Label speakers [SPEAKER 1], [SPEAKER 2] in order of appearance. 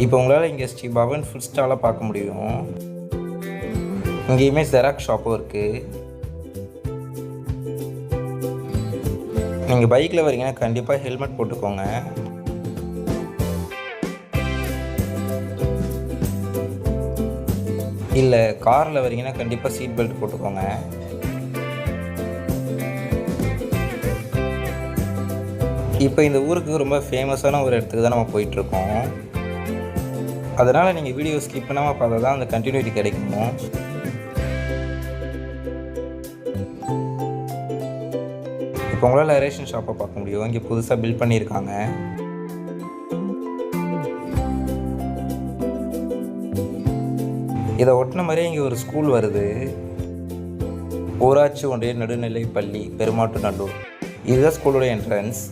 [SPEAKER 1] இப்போ உங்களால் இங்கே ஸ்ரீ பவன் ஃபுட் ஸ்டாலை பார்க்க முடியும். இங்கேயுமே ஜெராக்ஸ் ஷாப்பும் இருக்குது. நீங்கள் பைக்கில் வரீங்கன்னா கண்டிப்பாக ஹெல்மெட் போட்டுக்கோங்க. இல்லை காரில் வரீங்கன்னா கண்டிப்பாக சீட் பெல்ட் போட்டுக்கோங்க. இப்போ இந்த ஊருக்கு ரொம்ப ஃபேமஸான ஒரு இடத்துக்கு தான் நம்ம போயிட்டுருக்கோம். அதனால் நீங்கள் வீடியோ ஸ்கிப் பண்ணாமல் பார்த்தா தான் அந்த கண்டினியூட்டி கிடைக்கும். இப்போ உங்களால் ரேஷன் ஷாப்பை பார்க்க முடியும். இங்கே புதுசாக பில்ட் பண்ணியிருக்காங்க. இதை ஒட்டின மாதிரியே இங்கே ஒரு ஸ்கூல் வருது. ஊராட்சி ஒன்றிய நடுநிலைப் பள்ளி பெருமாட்டு நல்லூர். இதுதான் ஸ்கூலோட என்ட்ரன்ஸ்.